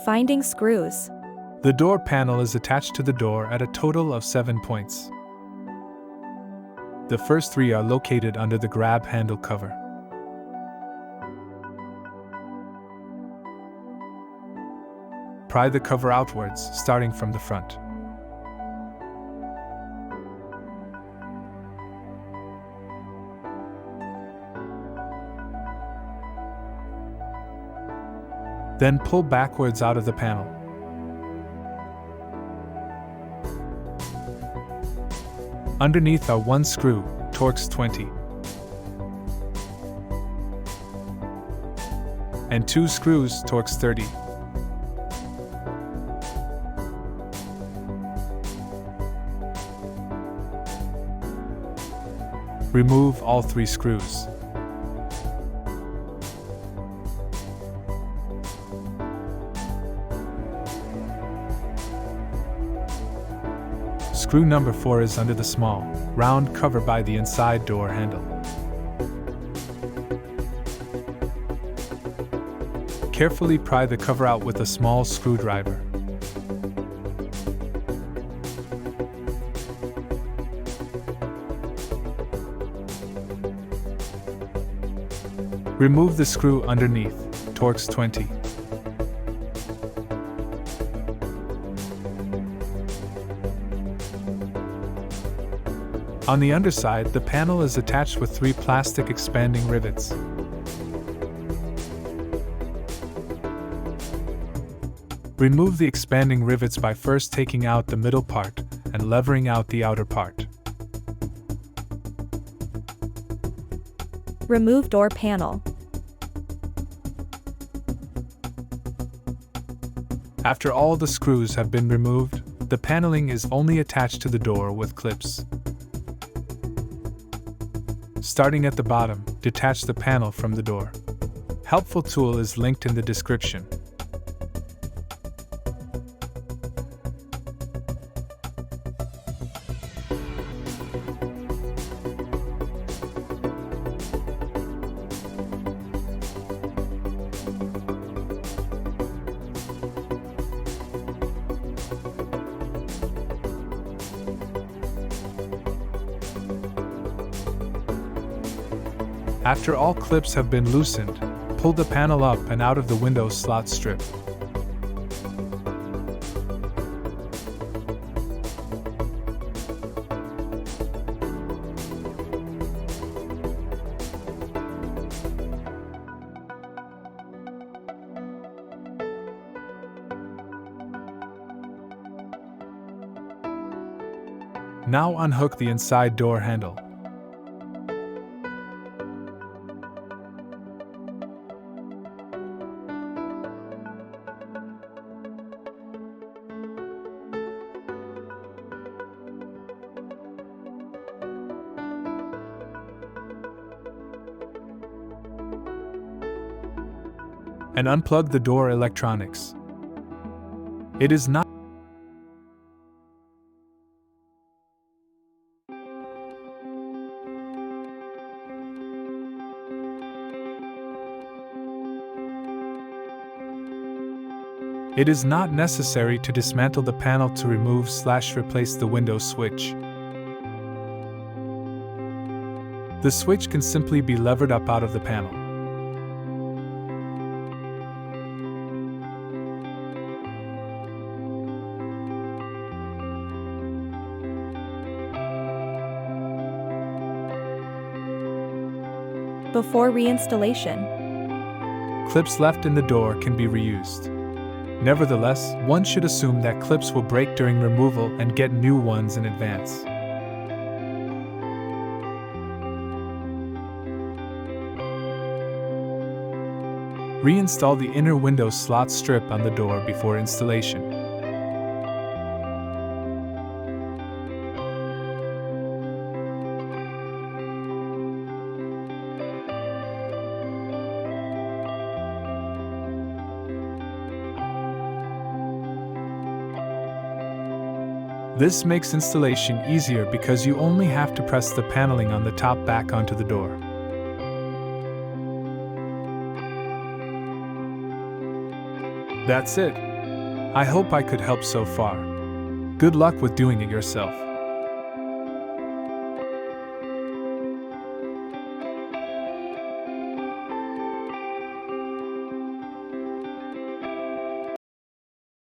Finding screws. The door panel is attached to the door at a total of 7 points. The first 3 are located under the grab handle cover. Pry the cover outwards, starting from the front. Then pull backwards out of the panel. Underneath are 1 screw, Torx 20, and 2 screws, Torx 30. Remove all 3 screws. Screw number 4 is under the small, round cover by the inside door handle. Carefully pry the cover out with a small screwdriver. Remove the screw underneath, Torx 20. On the underside, the panel is attached with 3 plastic expanding rivets. Remove the expanding rivets by first taking out the middle part and levering out the outer part. Remove door panel. After all the screws have been removed, the paneling is only attached to the door with clips. Starting at the bottom, detach the panel from the door. Helpful tool is linked in the description. After all clips have been loosened, pull the panel up and out of the window slot strip. Now unhook the inside door handle. And unplug the door electronics. It is not necessary to dismantle the panel to remove/replace the window switch. The switch can simply be levered up out of the panel. Before reinstallation. Clips left in the door can be reused. Nevertheless, one should assume that clips will break during removal and get new ones in advance. Reinstall the inner window slot strip on the door before installation. This makes installation easier because you only have to press the paneling on the top back onto the door. That's it. I hope I could help so far. Good luck with doing it yourself.